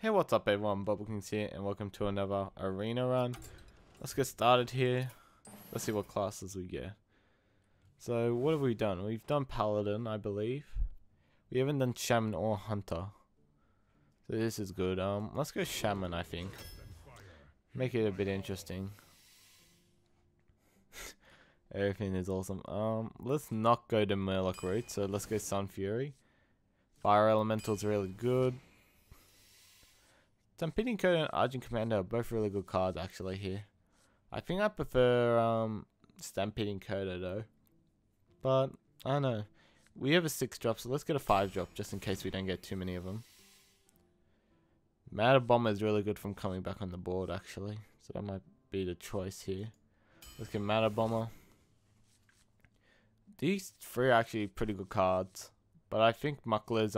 Hey, what's up everyone, Bubblekings here and welcome to another arena run. Let's get started here. Let's see what classes we get. So what have we done? We've done Paladin, I believe. We haven't done Shaman or Hunter. So this is good. Let's go Shaman, I think. Make it a bit interesting. Everything is awesome. Let's not go the Murloc route, so let's go Sun Fury. Fire Elemental's really good. Stampeding Coda and Argent Commander are both really good cards actually here. I think I prefer Stampeding Coda though. But I don't know. We have a 6 drop, so let's get a 5 drop just in case we don't get too many of them. Matter Bomber is really good from coming back on the board actually. So that might be the choice here. Let's get Matter Bomber. These 3 are actually pretty good cards. But I think Muckler's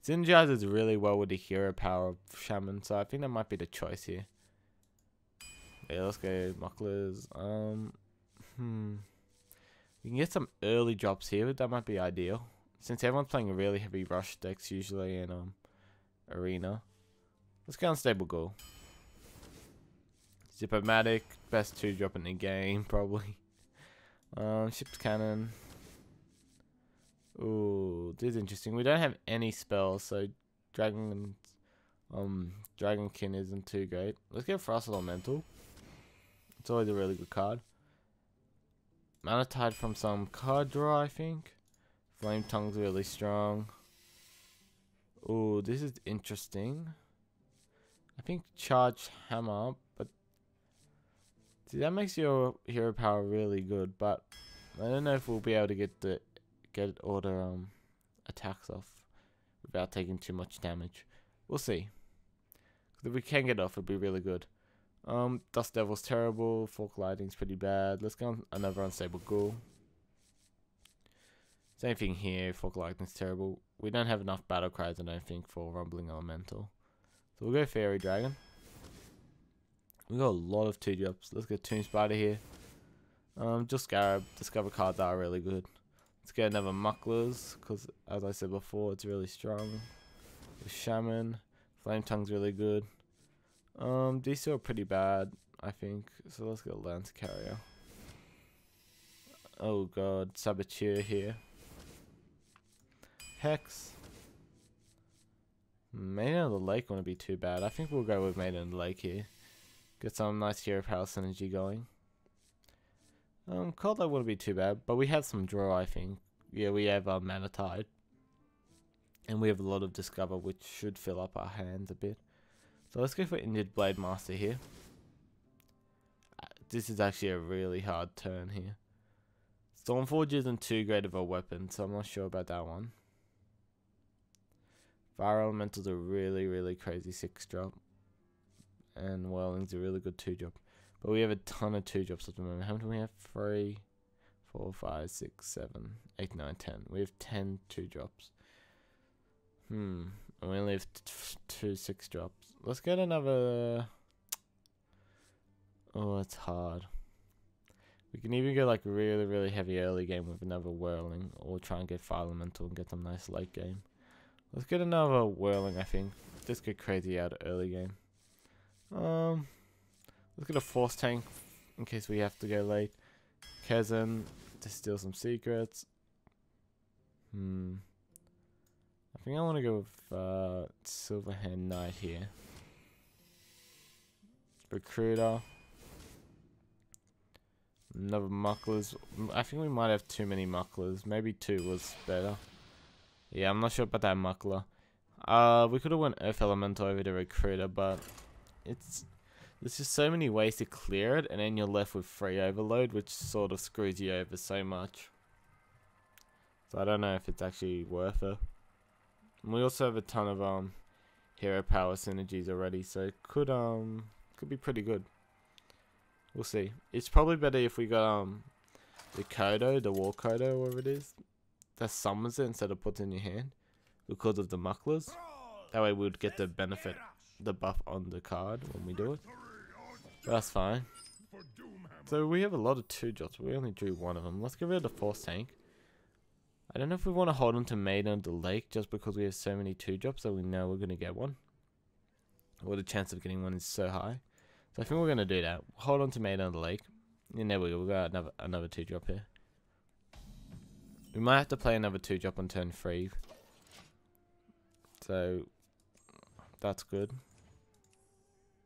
synergizes really well with the hero power of Shaman, so I think that might be the choice here. Yeah, let's go Mucklers. We can get some early drops here, but that might be ideal. Since everyone's playing really heavy rush decks usually in arena. Let's go Unstable Ghoul. Zip-O-Matic, best 2 drop in the game, probably. Ship's Cannon. Ooh, this is interesting. We don't have any spells, so Dragonkin isn't too great. Let's get Frost Elemental. It's always a really good card. Mana Tide from some card draw, I think. Flame Tongue's really strong. Ooh, this is interesting. I think Charge Hammer, but see, that makes your hero power really good, but I don't know if we'll be able to get all the attacks off without taking too much damage. We'll see. If we can get off, it'd be really good. Dust Devil's terrible. Fork Lightning's pretty bad. Let's go on another Unstable Ghoul. Same thing here. Fork Lightning's terrible. We don't have enough battle cries, I don't think, for Rumbling Elemental. So we'll go Fairy Dragon. We got a lot of 2 drops. Let's get Tomb Spider here. Just Scarab. Discover cards are really good. Let's get another Mucklers, because as I said before, it's really strong. The Shaman. Flame Tongue's really good. These 2 are pretty bad, I think. So let's get Lance Carrier. Oh god, Saboteur here. Hex. Maiden of the Lake wouldn't be too bad. I think we'll go with Maiden of the Lake here. Get some nice hero power synergy going. Cold Light wouldn't be too bad, but we have some draw, I think. Yeah, we have Mana Tide. And we have a lot of Discover, which should fill up our hands a bit. So let's go for Injured Blade Master here. This is actually a really hard turn here. Stormforge isn't too great of a weapon, so I'm not sure about that one. Fire Elemental's a really, really crazy 6 drop. And Whirling's a really good 2 drop. But we have a ton of 2 drops at the moment. How many do we have? 3, 4, 5, 6, 7, 8, 9, 10. We have 10 2 drops. And we only have 2 6 drops. Let's get another. Oh, it's hard. We can even go like really, really heavy early game with another Whirling, or try and get Fire Elemental and get some nice late game. Let's get another Whirling, I think. Just get crazy out early game. Let's get a Force Tank in case we have to go late. Kezan to steal some secrets. I think I want to go with Silverhand Knight here. Recruiter. Another Mucklers. I think we might have too many Mucklers. Maybe 2 was better. Yeah, I'm not sure about that Muckler. We could have went Earth Elemental over the Recruiter, but there's just so many ways to clear it, and then you're left with free overload, which sort of screws you over so much. So I don't know if it's actually worth it. And we also have a ton of hero power synergies already, so it could be pretty good. We'll see. It's probably better if we got the Kodo, the War Kodo, whatever it is, that summons it instead of puts it in your hand, because of the Mucklers. That way we'd get the benefit, the buff on the card when we do it. But that's fine. So we have a lot of 2 drops. We only drew 1 of them. Let's get rid of the Force Tank. I don't know if we want to hold on to Maiden of the Lake just because we have so many 2 drops that we know we're going to get one. or the chance of getting one is so high. So I think we're gonna do that. Hold on to Maiden of the Lake. And there we go. We got another 2-drop here. We might have to play another 2-drop on turn 3. So that's good.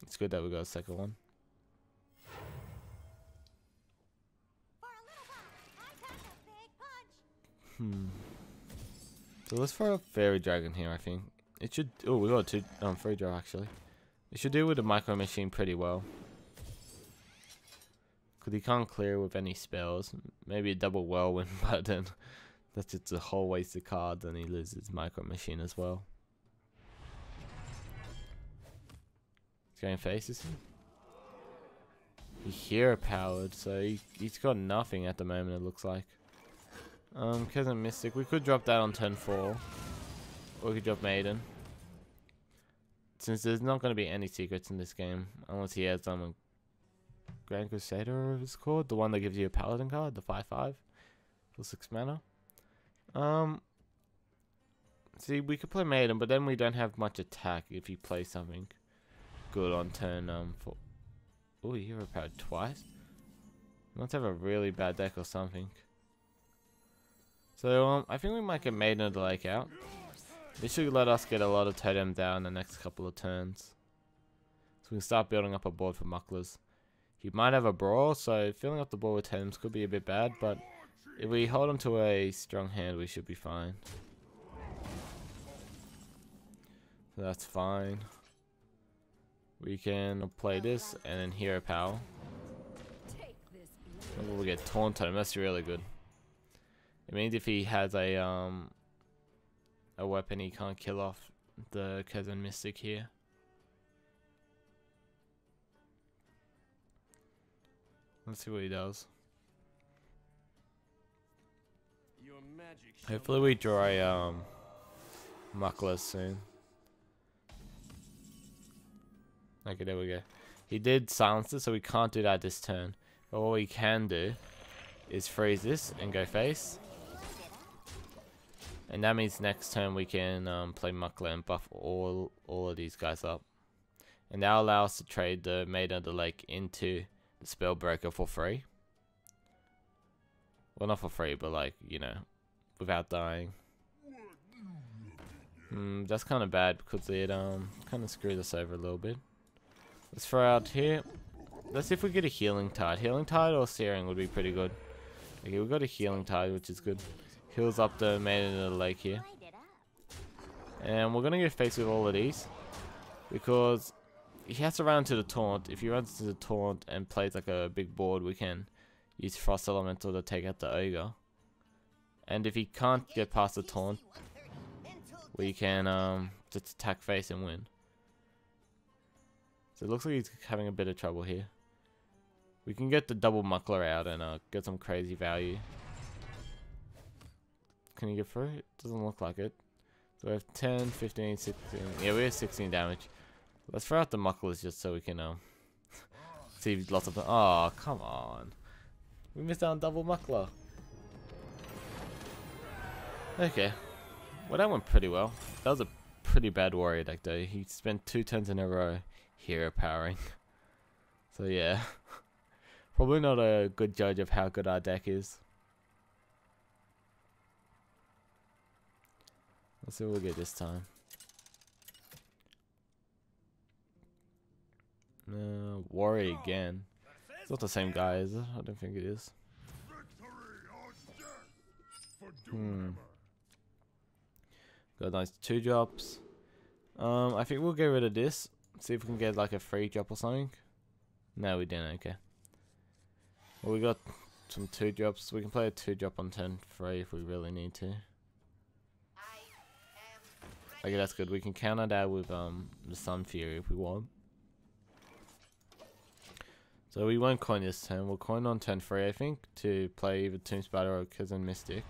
It's good that we got a second one. So let's throw a Fairy Dragon here, I think. It should... Oh, we got a 3 drop actually. It should deal with the Micro Machine pretty well. Because he can't clear with any spells. Maybe a double Whirlwind, but then that's just a whole waste of cards and he loses Micro Machine as well. He's going faces him. He's hero powered, so he's got nothing at the moment, it looks like. Kezan Mystic, we could drop that on turn 4. Or we could drop Maiden. Since there's not going to be any secrets in this game, unless he has Grand Crusader is called, the one that gives you a Paladin card, the 5/5 for 6 mana. See, we could play Maiden, but then we don't have much attack if you play something good on turn 4. Oh, you hero powered twice. Must have a really bad deck or something. So I think we might get Maiden of the Lake out. This should let us get a lot of totems down the next couple of turns. So we can start building up a board for Mucklers. He might have a Brawl, so filling up the board with totems could be a bit bad, but if we hold him to a strong hand, we should be fine. So that's fine. We can play this and then Hero Power. Maybe we'll get Taunt Totem, that's really good. It means if he has a weapon, he can't kill off the Kezan Mystic here. Let's see what he does. Hopefully we draw a Muckler soon. Okay, there we go. He did silence it, so we can't do that this turn. But what we can do is freeze this and go face. And that means next turn we can play Muckler and buff all of these guys up. And that'll allow us to trade the Maiden of the Lake into the Spellbreaker for free. Well, not for free, but like, you know, without dying. That's kind of bad because it kind of screwed us over a little bit. Let's throw out here. Let's see if we get a Healing Tide. Healing Tide or Searing would be pretty good. Okay, we got a Healing Tide, which is good. Heals up the Maiden of the Lake here. And we're going to go face with all of these. Because he has to run into the Taunt. If he runs into the Taunt and plays like a big board, we can use Frost Elemental to take out the Ogre. And if he can't get past the Taunt, we can just attack face and win. So it looks like he's having a bit of trouble here. We can get the double Muckler out and get some crazy value. Can he get through? It doesn't look like it. So we have 10, 15, 16. Yeah, we have 16 damage. Let's throw out the Mucklers just so we can see lots of them. Oh, come on. We missed out on double Muckler. Okay. Well, that went pretty well. That was a pretty bad warrior deck though. He spent 2 turns in a row hero powering. So yeah. Probably not a good judge of how good our deck is. Let's see what we get this time. Warrior again. It's not the same guy, is it? I don't think it is. Got nice 2 drops. I think we'll get rid of this. See if we can get like a 3 drop or something. No, we didn't. Okay. Well, we got some 2 drops. We can play a 2 drop on turn 3 if we really need to. Okay, that's good. We can counter that with the Sun Fury if we want. So we won't coin this turn. We'll coin on turn 3, I think, to play either Tomb Spider or Kezan Mystic.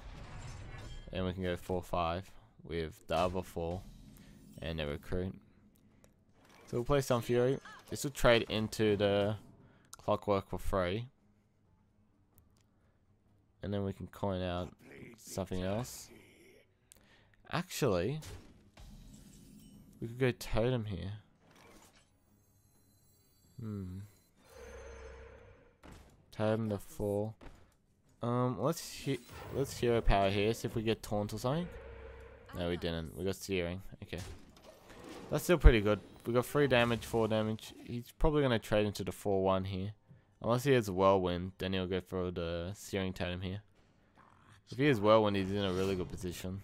And we can go 4-5 with the other 4 and a Recruit. So we'll play Sun Fury. This will trade into the Clockwork for free. And then we can coin out something else. Actually, we could go Totem here. Time to fall. Let's hero power here, see if we get taunt or something. No, we didn't. We got steering. Okay. That's still pretty good. We got 3 damage, 4 damage. He's probably going to trade into the 4-1 here. Unless he has Whirlwind, then he'll go for the Searing Totem here. If he has Whirlwind, he's in a really good position.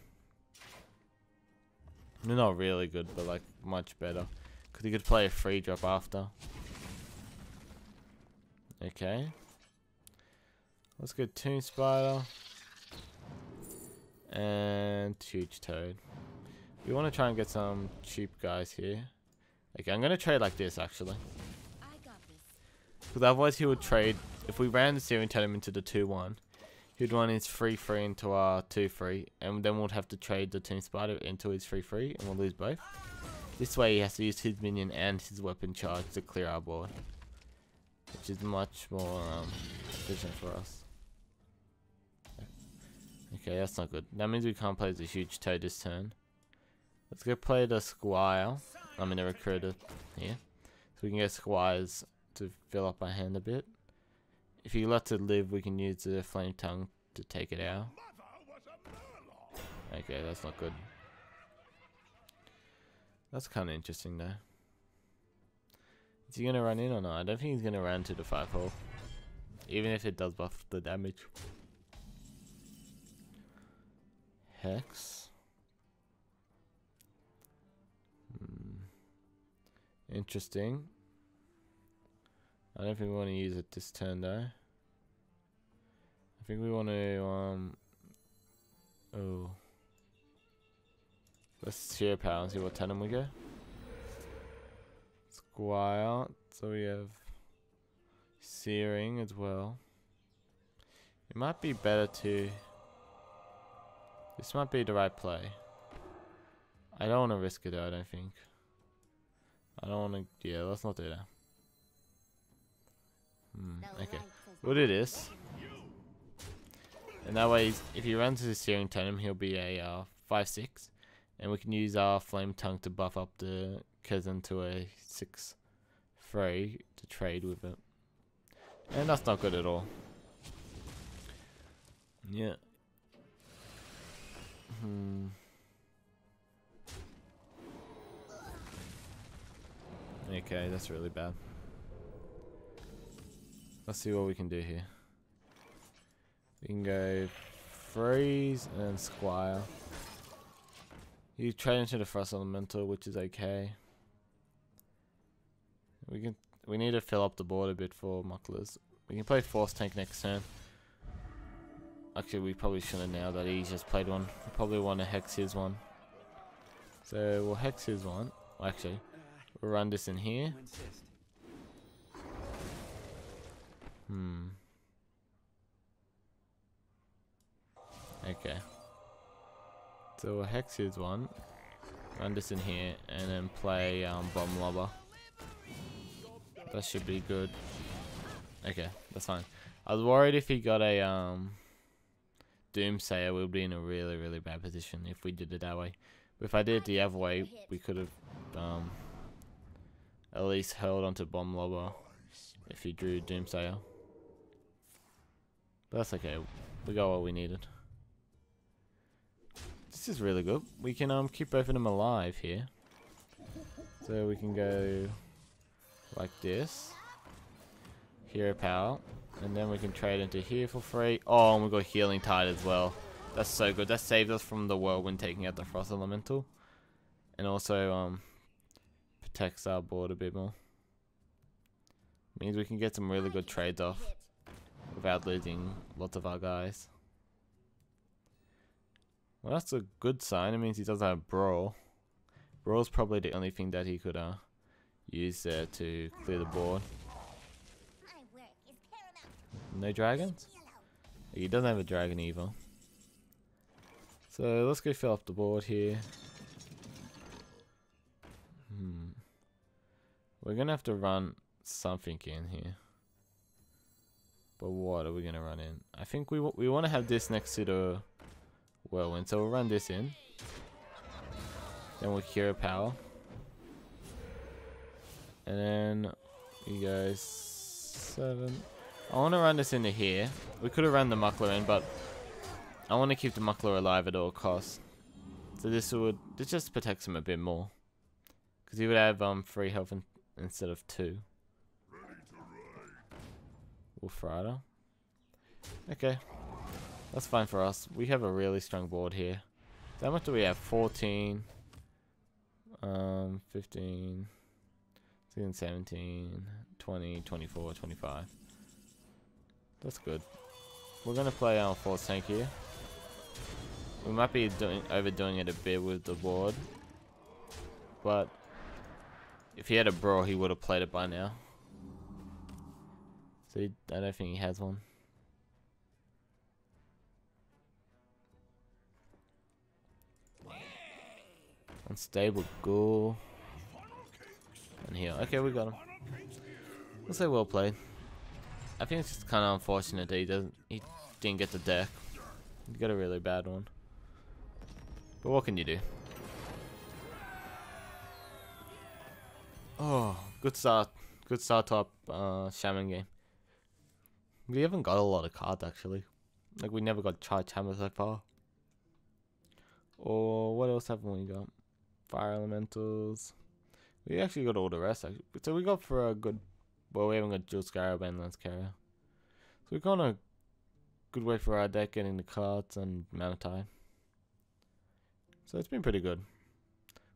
Not really good, but like much better. Because he could play a free drop after. Okay. Let's go Tomb Spider. And Huge Toad. We want to try and get some cheap guys here. Okay, I'm going to trade like this actually. Because otherwise he would trade, if we ran the Searing Totem into the 2-1, he'd run his 3-3 into our 2-3, and then we'll have to trade the Tomb Spider into his 3-3, and we'll lose both. This way he has to use his minion and his weapon charge to clear our board, which is much more efficient for us. Okay, that's not good. That means we can't play the Huge Toad this turn. Let's go play the Squire. I mean the Recruiter here. So we can get Squires to fill up our hand a bit. If he lets it live, we can use the Flame Tongue to take it out. Okay, that's not good. That's kind of interesting though. Is he going to run in or not? I don't think he's going to run to the 5-hole. Even if it does buff the damage. Hex. Interesting. I don't think we want to use it this turn though. I think we want to oh. Let's hero power and see what tandem we go. Squire. So we have Searing as well. It might be better to. This might be the right play. I don't want to risk it though, I don't think. I don't want to. Yeah, let's not do that. Okay. We'll do this. And that way, if he runs his Searing Totem, he'll be a 5-6. And we can use our Flame Tongue to buff up the Kazan to a 6-3 to trade with it. And that's not good at all. Yeah. Okay, that's really bad. Let's see what we can do here. We can go Freeze and Squire. You trade into the Frost Elemental, which is okay. We need to fill up the board a bit for Mucklers. We can play Force Tank next turn. Actually, we probably shouldn't now that he's just played one. We probably want to Hex his one. So we'll Hex his one. Well, actually, we'll run this in here. Okay. So we'll Hex his one. Run this in here and then play Bomb Lobber. That should be good. Okay, that's fine. I was worried if he got a Doomsayer, we'd be in a really, really bad position if we did it that way. But if I did it the other way, we could have at least held onto Bomb Lobber if he drew Doomsayer. But that's okay. We got what we needed. This is really good. We can keep both of them alive here. So we can go like this. Hero power. And then we can trade into here for free. Oh, and we got Healing Tide as well. That's so good. That saved us from the Whirlwind taking out the Frost Elemental. And also protects our board a bit more. Means we can get some really good trades off without losing lots of our guys. Well, that's a good sign. It means he doesn't have Brawl. Brawl's probably the only thing that he could use there to clear the board. No dragons? He doesn't have a dragon either. So let's go fill up the board here. We're gonna have to run something in here. But what are we gonna run in? I think we want to have this next to the Whirlwind, so we'll run this in. Then we'll Hero Power. And then You go 7. I want to run this into here. We could have run the Muckler in, but I want to keep the Muckler alive at all costs. So this just protects him a bit more. Because he would have 3 health instead of 2. Wolf Rider. Okay. That's fine for us. We have a really strong board here. So how much do we have? 14. 15. 16, 17. 20, 24, 25. That's good. We're going to play our Force Tank here. We might be overdoing it a bit with the board. But if he had a Brawl, he would have played it by now. So I don't think he has one. Unstable Ghoul. And here. Okay, we got him. We'll say well played. I think it's just kind of unfortunate that he didn't get the deck. He got a really bad one. But what can you do? Oh, good start. Good start to our Shaman game. We haven't got a lot of cards actually. Like we never got Charged Hammer so far. Or what else haven't we got? Fire Elementals. We actually got all the rest actually. So we got for a good... Well, we haven't got Dual Scarab and Lance Carrier. So we've gone a good way for our deck getting the cards and Manatee. So it's been pretty good.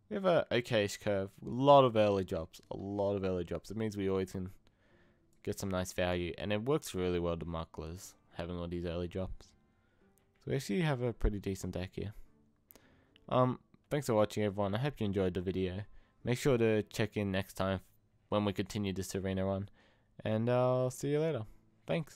We have a okay-ish curve. A lot of early drops. A lot of early drops. It means we always can get some nice value. And it works really well to Mucklers, having all these early drops. So we actually have a pretty decent deck here. Thanks for watching everyone. I hope you enjoyed the video. Make sure to check in next time when we continue this arena run. And I'll see you later. Thanks.